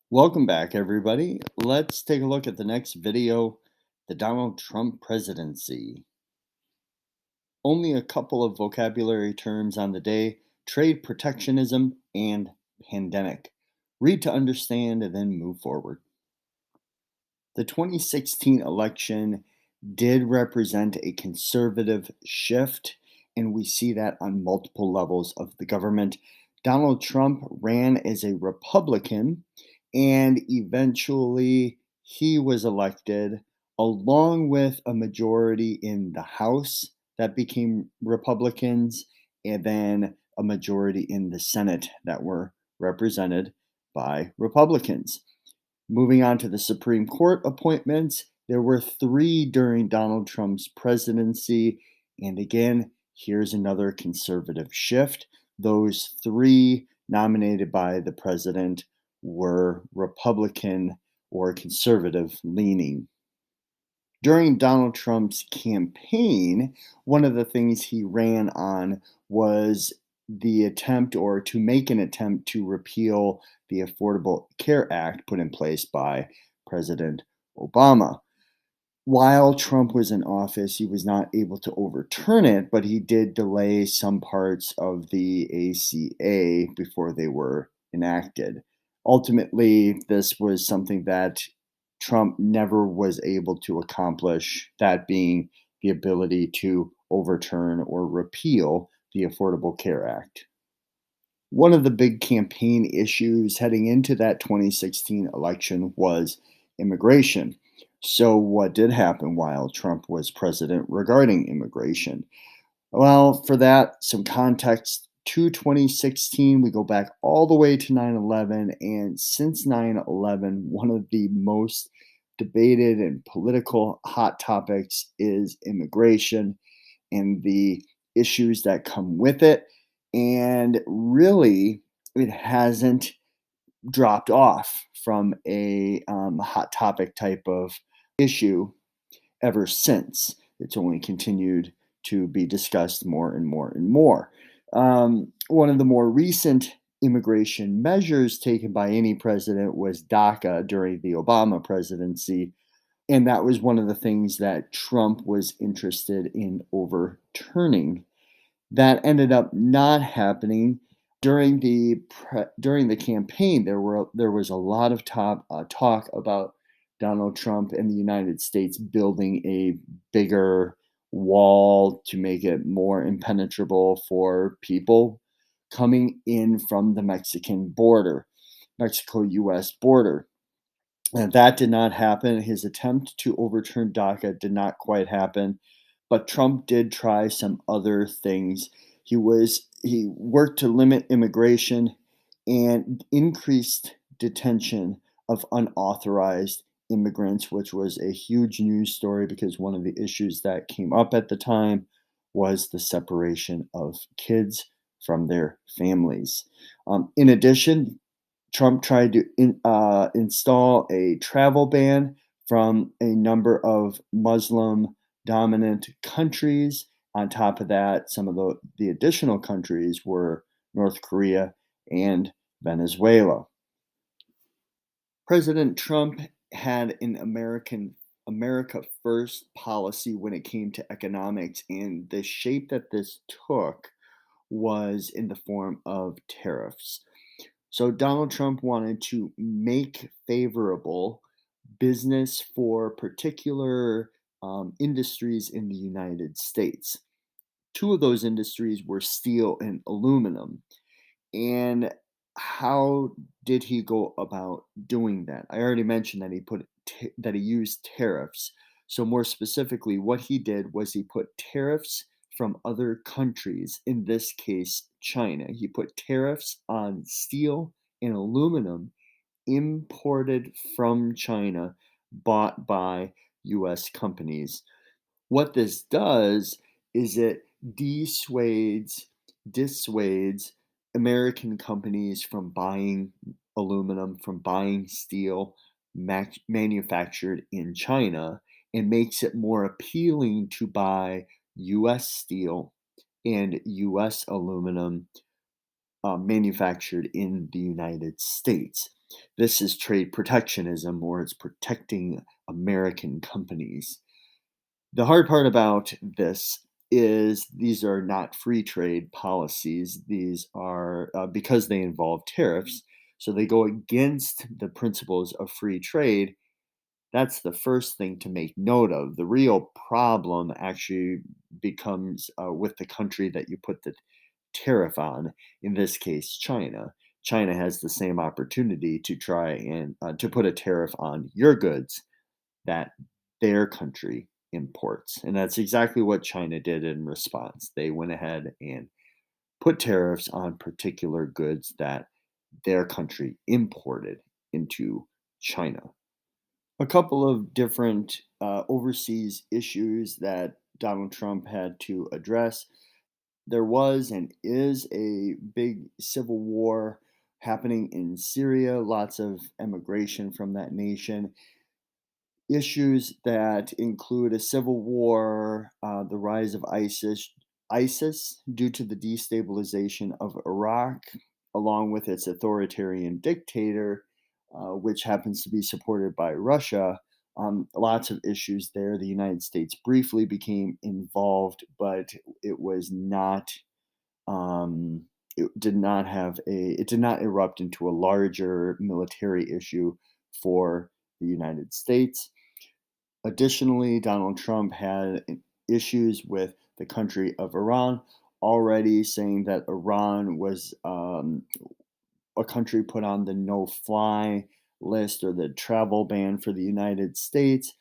Welcome back, everybody. Let's take a look at the next video, the Donald Trump presidency. Only a couple of vocabulary terms on the day: trade protectionism and pandemic. Read to understand and then move forward. The 2016 election did represent a conservative shift, and we see that on multiple levels of the government. Donald Trump ran as a Republican, and eventually he was elected along with a majority in the House that became Republicans, and then a majority in the Senate that were represented by Republicans. Moving on to the Supreme Court appointments, there were three during Donald Trump's presidency. And again, here's another conservative shift. Those three nominated by the president were Republican or conservative leaning. During Donald Trump's campaign, one of the things he ran on was the attempt or to make an attempt to repeal the Affordable Care Act put in place by President Obama. While Trump was in office, he was not able to overturn it, but he did delay some parts of the ACA before they were enacted. Ultimately, this was something that Trump never was able to accomplish, that being the ability to overturn or repeal the Affordable Care Act. One of the big campaign issues heading into that 2016 election was immigration. So, what did happen while Trump was president regarding immigration? Well, for that, some context to 2016, we go back all the way to 9/11. And since 9/11, one of the most debated and political hot topics is immigration and the issues that come with it. And really, it hasn't dropped off from a hot topic type of issue ever since. It's only continued to be discussed more and more and more. One of the more recent immigration measures taken by any president was DACA during the Obama presidency. And that was one of the things that Trump was interested in overturning. That ended up not happening during the campaign. There was a lot of talk about Donald Trump and the United States building a bigger wall to make it more impenetrable for people coming in from the Mexico-U.S. border. And that did not happen. His attempt to overturn DACA did not quite happen, but Trump did try some other things. He worked to limit immigration and increased detention of unauthorized immigrants, which was a huge news story because one of the issues that came up at the time was the separation of kids from their families. In addition, Trump tried to install a travel ban from a number of Muslim dominant countries. On top of that, some of the additional countries were North Korea and Venezuela. President Trump had an America first policy when it came to economics, and the shape that this took was in the form of tariffs. So Donald Trump wanted to make favorable business for particular industries in the United States. Two of those industries were steel and aluminum. And how did he go about doing that? I already mentioned that that he used tariffs. So more specifically, what he did was he put tariffs from other countries, in this case, China. He put tariffs on steel and aluminum imported from China, bought by US companies. What this does is it dissuades American companies from buying aluminum, from buying steel manufactured in China, and makes it more appealing to buy US steel and US aluminum manufactured in the United States. This is trade protectionism, or it's protecting American companies. The hard part about this is these are not free trade policies. These are because they involve tariffs, so they go against the principles of free trade. That's the first thing to make note of. The real problem actually becomes with the country that you put the tariff on, in this case, China. China has the same opportunity to try and to put a tariff on your goods that their country imports. And that's exactly what China did in response. They went ahead and put tariffs on particular goods that their country imported into China. A couple of different overseas issues that Donald Trump had to address. There was and is a big civil war happening in Syria, lots of emigration from that nation. Issues that include a civil war, the rise of ISIS due to the destabilization of Iraq, along with its authoritarian dictator, which happens to be supported by Russia. Lots of issues there. The United States briefly became involved, but it was not. Um, it did not erupt into a larger military issue for the United States. Additionally, Donald Trump had issues with the country of Iran, already saying that Iran was a country put on the no fly list or the travel ban for the United States.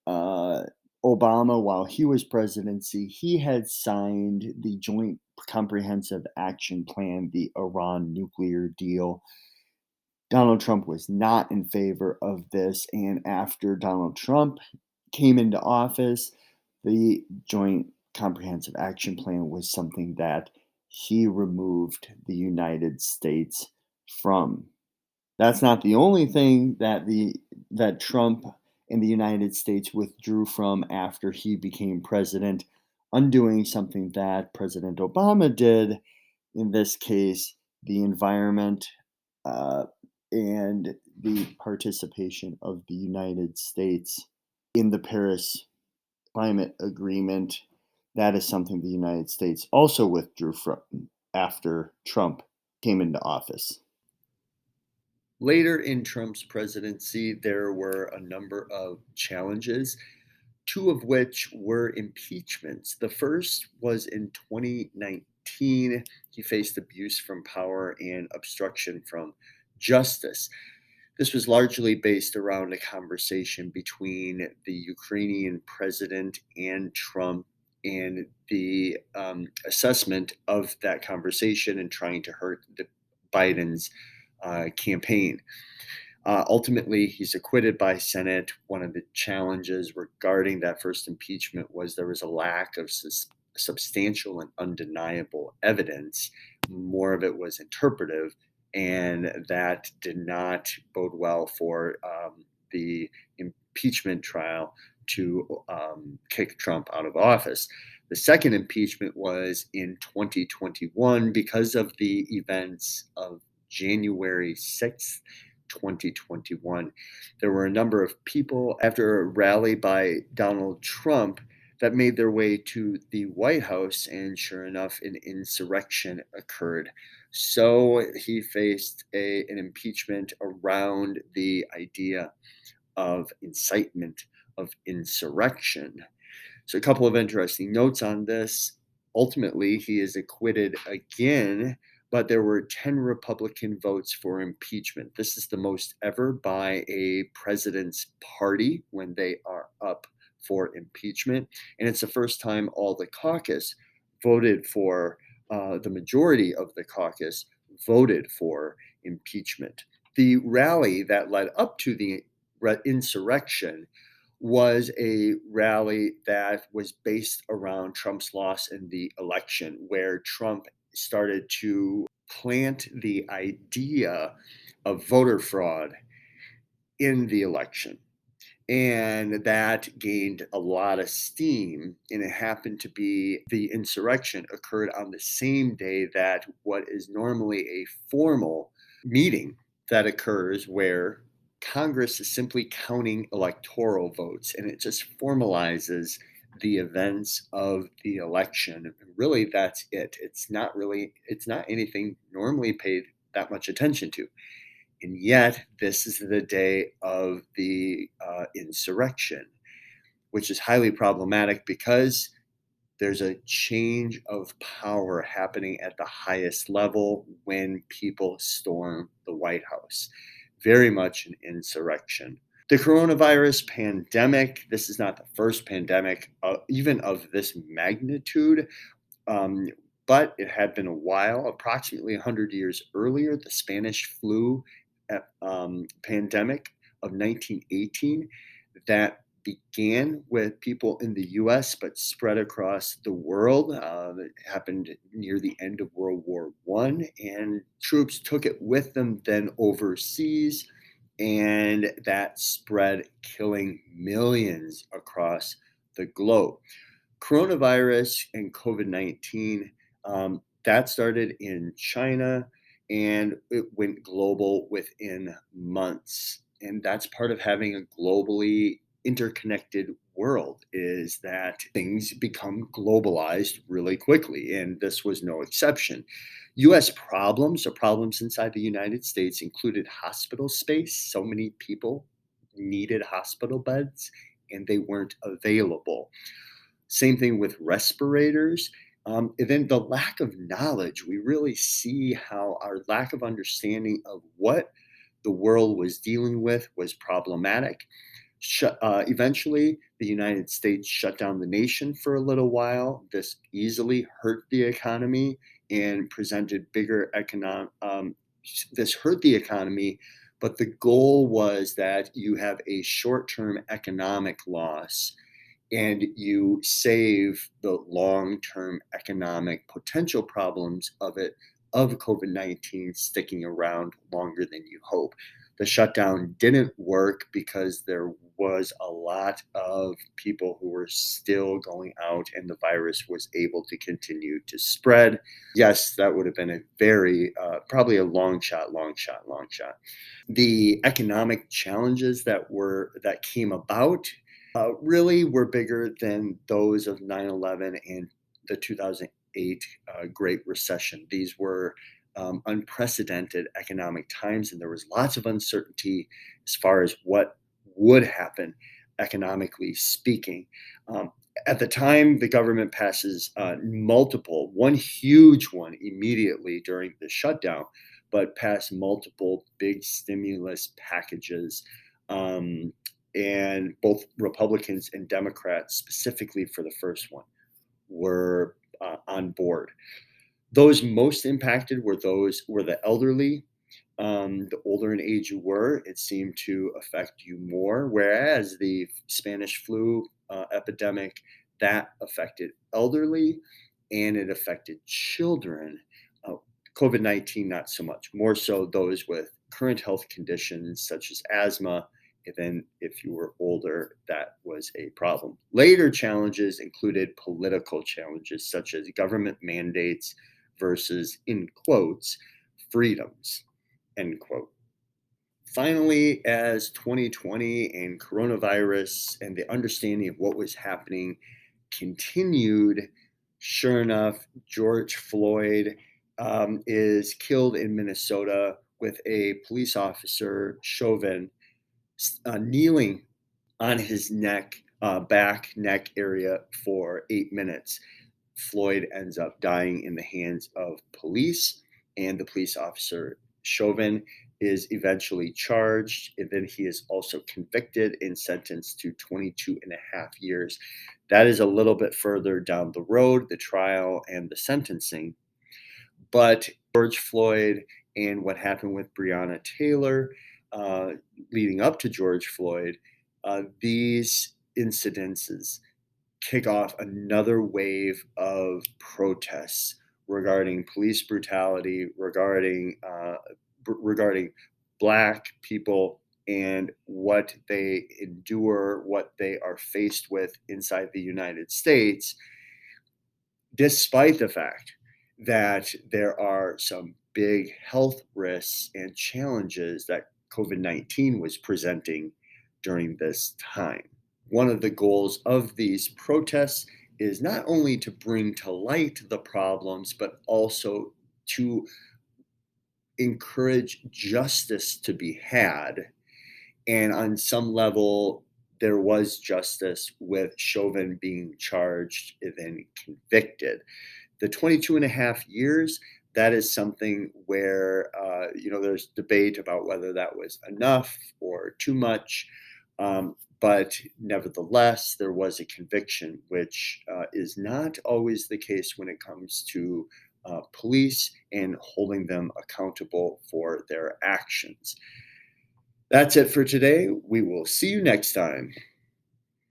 Uh, Obama, while he was presidency, he had signed the Joint Comprehensive Action Plan, the Iran nuclear deal. Donald Trump was not in favor of this. And after Donald Trump came into office, the Joint Comprehensive Action Plan was something that he removed the United States from. That's not the only thing that Trump and the United States withdrew from after he became president, undoing something that President Obama did, in this case, the environment uh, and the participation of the United States in the Paris Climate Agreement. That is something the United States also withdrew from after Trump came into office. Later in Trump's presidency, there were a number of challenges, two of which were impeachments. The first was in 2019. He faced abuse from power and obstruction from justice. This was largely based around a conversation between the Ukrainian president and Trump, and the assessment of that conversation and trying to hurt Biden's campaign. Ultimately, he's acquitted by Senate. One of the challenges regarding that first impeachment was there was a lack of substantial and undeniable evidence. More of it was interpretive, and that did not bode well for the impeachment trial to kick Trump out of office. The second impeachment was in 2021 because of the events of January 6th, 2021. There were a number of people after a rally by Donald Trump that made their way to the White House, and sure enough, an insurrection occurred. So he faced an impeachment around the idea of incitement of insurrection. So, a couple of interesting notes on this. Ultimately, he is acquitted again, but there were 10 Republican votes for impeachment. This is the most ever by a president's party when they are up for impeachment. And it's the first time all the caucus voted for, the majority of the caucus voted for impeachment. The rally that led up to the insurrection was a rally that was based around Trump's loss in the election, where Trump started to plant the idea of voter fraud in the election. And that gained a lot of steam. And it happened to be the insurrection occurred on the same day that what is normally a formal meeting that occurs where Congress is simply counting electoral votes, and it just formalizes the events of the election. Really, that's it. It's not anything normally paid that much attention to. And yet, this is the day of the insurrection, which is highly problematic because there's a change of power happening at the highest level when people storm the White House. Very much an insurrection. The coronavirus pandemic, this is not the first pandemic, even of this magnitude, um, but it had been a while, approximately 100 years earlier, the Spanish flu pandemic of 1918 that began with people in the US but spread across the world. It happened near the end of World War I, and troops took it with them then overseas, and that spread, killing millions across the globe. Coronavirus and COVID-19, that started in China and it went global within months. And that's part of having a globally interconnected world, is that things become globalized really quickly. And this was no exception. US problems or problems inside the United States included hospital space. So many people needed hospital beds and they weren't available. Same thing with respirators. And then the lack of knowledge. We really see how our lack of understanding of what the world was dealing with was problematic. Eventually, the United States shut down the nation for a little while. This easily hurt the economy and presented bigger economic. This hurt the economy, but the goal was that you have a short term economic loss and you save the long-term economic potential problems of COVID-19 sticking around longer than you hope. The shutdown didn't work because there was a lot of people who were still going out and the virus was able to continue to spread. Yes, that would have been a very, probably a long shot, long shot, long shot. The economic challenges that came about really were bigger than those of 9/11 and the 2008 Great Recession. These were unprecedented economic times, and there was lots of uncertainty as far as what would happen economically speaking. Um, at the time, the government passes one huge one immediately during the shutdown, but passed multiple big stimulus packages. Um, and both Republicans and Democrats, specifically for the first one, were on board. Those most impacted were the elderly. The older in age you were, it seemed to affect you more. Whereas the Spanish flu epidemic, that affected elderly and it affected children. Uh, COVID-19, not so much. More so those with current health conditions such as asthma. And then, if you were older, that was a problem. Later challenges included political challenges such as government mandates versus, in quotes, freedoms, end quote. Finally, as 2020 and coronavirus and the understanding of what was happening continued, sure enough, George Floyd is killed in Minnesota with a police officer, Chauvin, kneeling on his back neck area for 8 minutes. Floyd ends up dying in the hands of police, and the police officer, Chauvin, is eventually charged. And then he is also convicted and sentenced to 22 and a half years. That is a little bit further down the road, the trial and the sentencing. But George Floyd and what happened with Breonna Taylor uh, leading up to George Floyd, these incidences kick off another wave of protests regarding police brutality, regarding Black people and what they endure, what they are faced with inside the United States, despite the fact that there are some big health risks and challenges that COVID-19 was presenting during this time. One of the goals of these protests is not only to bring to light the problems, but also to encourage justice to be had. And on some level, there was justice with Chauvin being charged and then convicted. The 22 and a half years, that is something where, there's debate about whether that was enough or too much. But nevertheless, there was a conviction, which is not always the case when it comes to police and holding them accountable for their actions. That's it for today. We will see you next time.